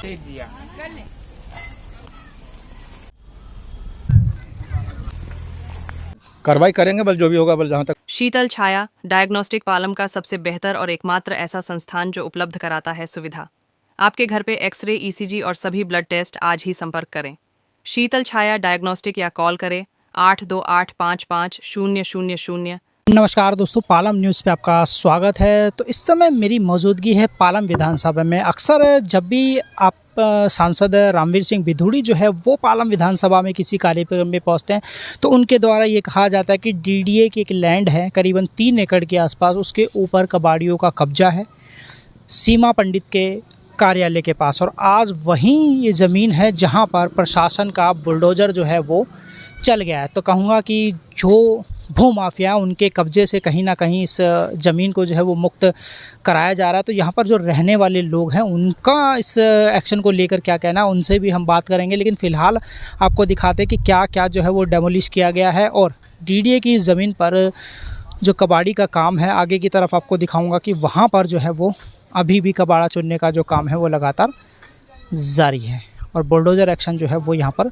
दे दिया। कार्रवाई करेंगे बल जो भी होगा बल जहाँ तक। शीतल छाया डायग्नोस्टिक पालम का सबसे बेहतर और एकमात्र ऐसा संस्थान जो उपलब्ध कराता है सुविधा। आपके घर पे एक्सरे, ईसीजी और सभी ब्लड टेस्ट आज ही संपर्क करें। शीतल छाया डायग्नोस्टिक या कॉल करें 82855000। नमस्कार दोस्तों, पालम न्यूज़ पे आपका स्वागत है। तो इस समय मेरी मौजूदगी है पालम विधानसभा में। अक्सर जब भी आप सांसद रामवीर सिंह बिधूड़ी जो है वो पालम विधानसभा में किसी कार्यक्रम में पहुंचते हैं तो उनके द्वारा ये कहा जाता है कि डीडीए की एक लैंड है करीबन 3 एकड़ के आसपास, उसके ऊपर कबाड़ियों का कब्जा है सीमा पंडित के कार्यालय के पास। और आज वहीं ये ज़मीन है जहां पर प्रशासन का बुलडोज़र जो है वो चल गया है। तो कहूँगा कि जो भूमाफिया उनके कब्जे से कहीं ना कहीं इस ज़मीन को जो है वो मुक्त कराया जा रहा है। तो यहाँ पर जो रहने वाले लोग हैं उनका इस एक्शन को लेकर क्या कहना है, उनसे भी हम बात करेंगे। लेकिन फ़िलहाल आपको दिखाते हैं कि क्या क्या जो है वो डेमोलिश किया गया है और डीडीए की ज़मीन पर जो कबाड़ी का काम है आगे की तरफ आपको दिखाऊँगा कि वहाँ पर जो है वो अभी भी कबाड़ा चुनने का जो काम है वो लगातार जारी है और बुलडोज़र एक्शन जो है वो यहाँ पर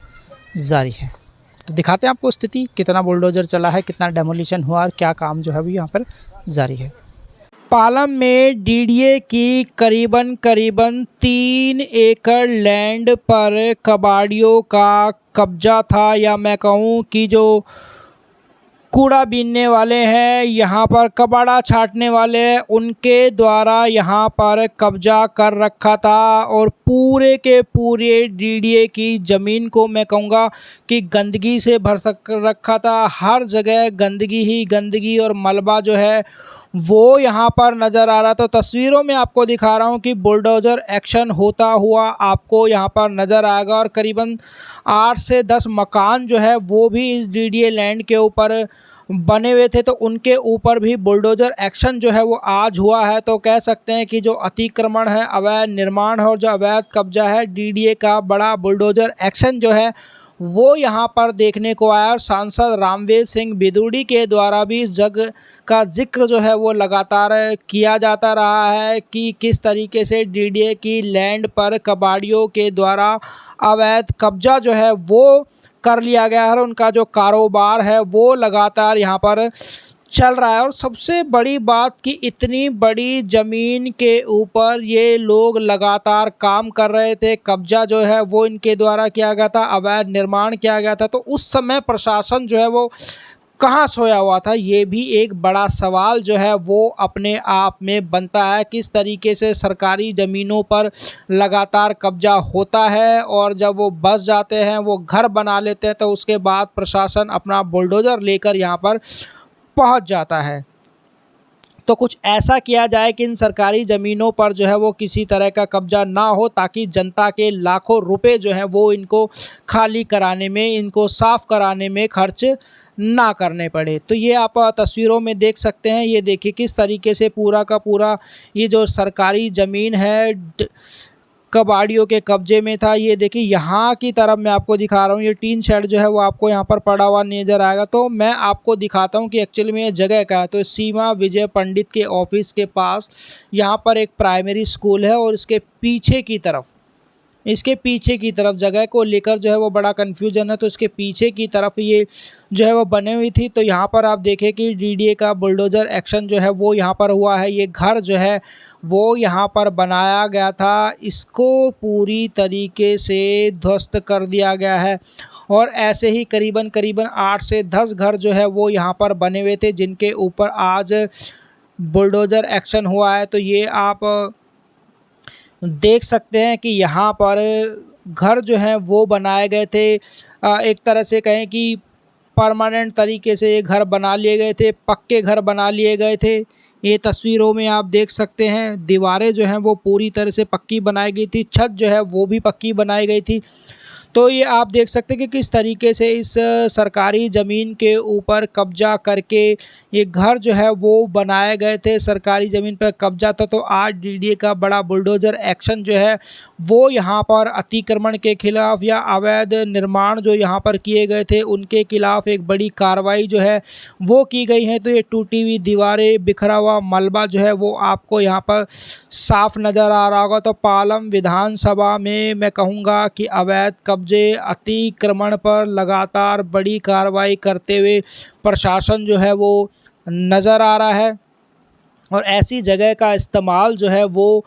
जारी है। तो दिखाते हैं आपको स्थिति, कितना बुलडोज़र चला है, कितना डेमोलिशन हुआ और क्या काम जो है वो यहाँ पर जारी है। पालम में डीडीए की करीबन 3 एकड़ लैंड पर कबाड़ियों का कब्जा था, या मैं कहूँ कि जो कूड़ा बीनने वाले हैं, यहाँ पर कबाड़ा छाटने वाले हैं, उनके द्वारा यहाँ पर कब्जा कर रखा था और पूरे के पूरे डीडीए की ज़मीन को मैं कहूँगा कि गंदगी से भर रखा था। हर जगह गंदगी ही गंदगी और मलबा जो है वो यहाँ पर नज़र आ रहा था। तस्वीरों में आपको दिखा रहा हूँ कि बुलडोज़र एक्शन होता हुआ आपको यहाँ पर नज़र आएगा और करीबन 8 से 10 मकान जो है वो भी इस डीडीए लैंड के ऊपर बने हुए थे, तो उनके ऊपर भी बुलडोज़र एक्शन जो है वो आज हुआ है। तो कह सकते हैं कि जो अतिक्रमण है, अवैध निर्माण है और जो अवैध कब्जा है, डीडीए का बड़ा बुलडोज़र एक्शन जो है वो यहाँ पर देखने को आया। और सांसद रामवीर सिंह बिधूड़ी के द्वारा भी इस जगह का जिक्र जो है वो लगातार किया जाता रहा है कि किस तरीके से डीडीए की लैंड पर कबाड़ियों के द्वारा अवैध कब्जा जो है वो कर लिया गया है और उनका जो कारोबार है वो लगातार यहाँ पर चल रहा है। और सबसे बड़ी बात कि इतनी बड़ी ज़मीन के ऊपर ये लोग लगातार काम कर रहे थे, कब्जा जो है वो इनके द्वारा किया गया था, अवैध निर्माण किया गया था। तो उस समय प्रशासन जो है वो कहाँ सोया हुआ था, ये भी एक बड़ा सवाल जो है वो अपने आप में बनता है। किस तरीके से सरकारी ज़मीनों पर लगातार कब्जा होता है और जब वो बस जाते हैं, वो घर बना लेते हैं, तो उसके बाद प्रशासन अपना बुलडोज़र लेकर यहाँ पर पहुंच जाता है। तो कुछ ऐसा किया जाए कि इन सरकारी ज़मीनों पर जो है वो किसी तरह का कब्जा ना हो, ताकि जनता के लाखों रुपए जो हैं वो इनको खाली कराने में, इनको साफ़ कराने में खर्च ना करने पड़े। तो ये आप तस्वीरों में देख सकते हैं। ये देखिए किस तरीके से पूरा का पूरा ये जो सरकारी ज़मीन है कबाड़ियों के कब्जे में था। ये देखिए यहाँ की तरफ मैं आपको दिखा रहा हूँ, ये टीन शेड जो है वो आपको यहाँ पर पड़ा हुआ नज़र आएगा। तो मैं आपको दिखाता हूँ कि एक्चुअली में ये जगह क्या है। तो सीमा विजय पंडित के ऑफिस के पास यहाँ पर एक प्राइमरी स्कूल है और इसके पीछे की तरफ जगह को लेकर जो है वो बड़ा कन्फ्यूजन है। तो इसके पीछे की तरफ ये जो है वो बनी हुई थी। तो यहाँ पर आप देखें कि डीडीए का बुलडोज़र एक्शन जो है वो यहाँ पर हुआ है। ये घर जो है वो यहाँ पर बनाया गया था, इसको पूरी तरीके से ध्वस्त कर दिया गया है। और ऐसे ही करीबन 8 से 10 घर जो है वो यहाँ पर बने हुए थे, जिनके ऊपर आज बुलडोज़र एक्शन हुआ है। तो ये आप देख सकते हैं कि यहाँ पर घर जो हैं वो बनाए गए थे, एक तरह से कहें कि परमानेंट तरीके से ये घर बना लिए गए थे, पक्के घर बना लिए गए थे। ये तस्वीरों में आप देख सकते हैं, दीवारें जो हैं वो पूरी तरह से पक्की बनाई गई थी, छत जो है वो भी पक्की बनाई गई थी। तो ये आप देख सकते हैं कि किस तरीके से इस सरकारी ज़मीन के ऊपर कब्जा करके ये घर जो है वो बनाए गए थे। सरकारी ज़मीन पर कब्जा था, तो आज डीडीए का बड़ा बुलडोज़र एक्शन जो है वो यहाँ पर अतिक्रमण के खिलाफ या अवैध निर्माण जो यहाँ पर किए गए थे उनके खिलाफ एक बड़ी कार्रवाई जो है वो की गई है। तो ये टूटी हुई दीवारें, बिखरा हुआ मलबा जो है वो आपको यहाँ पर साफ नज़र आ रहा होगा। तो पालम विधानसभा में मैं कहूँगा कि अवैध कब्जे, अतिक्रमण पर लगातार बड़ी कार्रवाई करते हुए प्रशासन जो है वो नज़र आ रहा है, और ऐसी जगह का इस्तेमाल जो है वो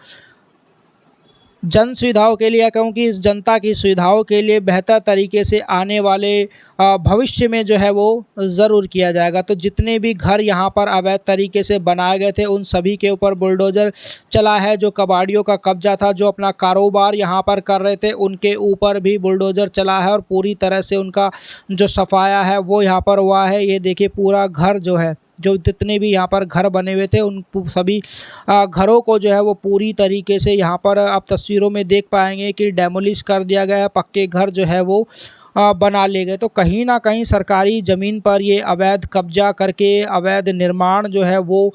जन सुविधाओं के लिए, या कहूँ कि जनता की सुविधाओं के लिए बेहतर तरीके से आने वाले भविष्य में जो है वो ज़रूर किया जाएगा। तो जितने भी घर यहाँ पर अवैध तरीके से बनाए गए थे उन सभी के ऊपर बुलडोज़र चला है। जो कबाड़ियों का कब्जा था, जो अपना कारोबार यहाँ पर कर रहे थे, उनके ऊपर भी बुलडोज़र चला है और पूरी तरह से उनका जो सफाया है वो यहाँ पर हुआ है। ये देखिए पूरा घर जो है, जो जितने भी यहाँ पर घर बने हुए थे उन सभी घरों को जो है वो पूरी तरीके से यहाँ पर आप तस्वीरों में देख पाएंगे कि डेमोलिश कर दिया गया है। पक्के घर जो है वो बना ले गए। तो कहीं ना कहीं सरकारी ज़मीन पर ये अवैध कब्जा करके अवैध निर्माण जो है वो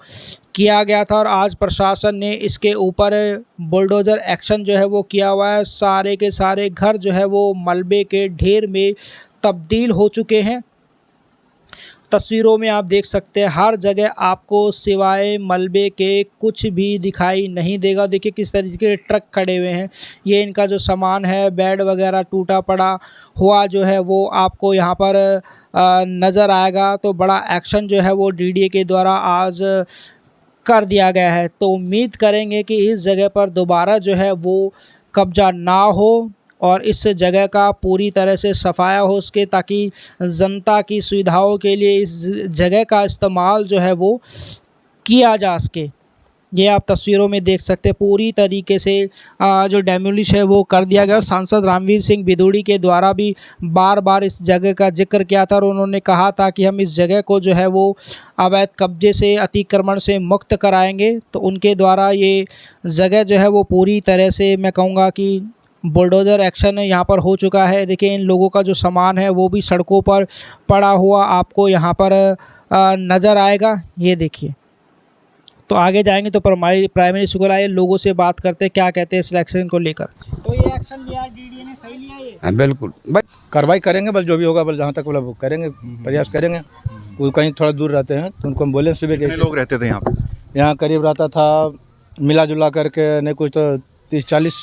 किया गया था, और आज प्रशासन ने इसके ऊपर बुलडोज़र एक्शन जो है वो किया हुआ है। सारे के सारे घर जो है वो मलबे के ढेर में तब्दील हो चुके हैं। तस्वीरों में आप देख सकते हैं हर जगह आपको सिवाय मलबे के कुछ भी दिखाई नहीं देगा। देखिए किस तरीके के ट्रक खड़े हुए हैं, ये इनका जो सामान है, बेड वगैरह टूटा पड़ा हुआ जो है वो आपको यहाँ पर नज़र आएगा। तो बड़ा एक्शन जो है वो डीडीए के द्वारा आज कर दिया गया है। तो उम्मीद करेंगे कि इस जगह पर दोबारा जो है वो कब्जा ना हो और इस जगह का पूरी तरह से सफाया हो सके, ताकि जनता की सुविधाओं के लिए इस जगह का इस्तेमाल जो है वो किया जा सके। ये आप तस्वीरों में देख सकते हैं पूरी तरीके से जो डेमोलिश है वो कर दिया गया। सांसद रामवीर सिंह बिधूड़ी के द्वारा भी बार बार इस जगह का जिक्र किया था और उन्होंने कहा था कि हम इस जगह को जो है वो अवैध कब्जे से, अतिक्रमण से मुक्त कराएंगे। तो उनके द्वारा ये जगह जो है वो पूरी तरह से मैं कहूँगा कि बुलडोज़र एक्शन यहाँ पर हो चुका है। देखिए इन लोगों का जो सामान है वो भी सड़कों पर पड़ा हुआ आपको यहाँ पर नज़र आएगा। ये देखिए, तो आगे जाएंगे तो प्राइमरी स्कूल आए लोगों से बात करते हैं क्या कहते हैं इस एक्शन को लेकर। तो ये एक्शन लिया डीडीए ने, सही लिया ये? हाँ बिल्कुल भाई, कार्रवाई करेंगे बल जो भी होगा, बल जहाँ तक मतलब करेंगे, प्रयास करेंगे। वो कहीं थोड़ा दूर रहते हैं तो उनको हम बोले सुबह कितने लोग रहते थे यहाँ पे? यहाँ करीब रहता था मिला जुला करके नहीं कुछ तो 30-40।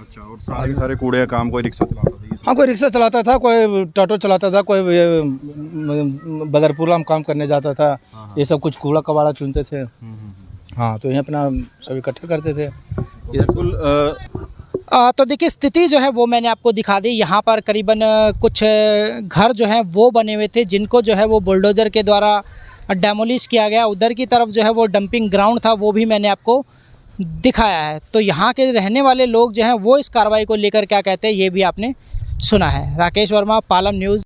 अच्छा, और सारे कूड़े का काम कोई रिक्शा चलाता था? हाँ, कोई रिक्शा चलाता था, कोई टोटो चलाता था, कोई बदरपुरा में काम करने जाता था। ये सब कुछ कूड़ा कबाड़ा चुनते थे। हाँ, तो यहाँ अपना सब इकट्ठा करते थे इधर। तो देखिए स्थिति जो है वो मैंने आपको दिखा दी। यहाँ पर करीबन कुछ घर जो हैं वो बने हुए थे जिनको जो है वो बुलडोज़र के द्वारा डेमोलिश किया गया। उधर की तरफ जो है वो डंपिंग ग्राउंड था, वो भी मैंने आपको दिखाया है। तो यहाँ के रहने वाले लोग जो हैं वो इस कार्रवाई को लेकर क्या कहते हैं ये भी आपने सुना है। राकेश वर्मा, पालम न्यूज़।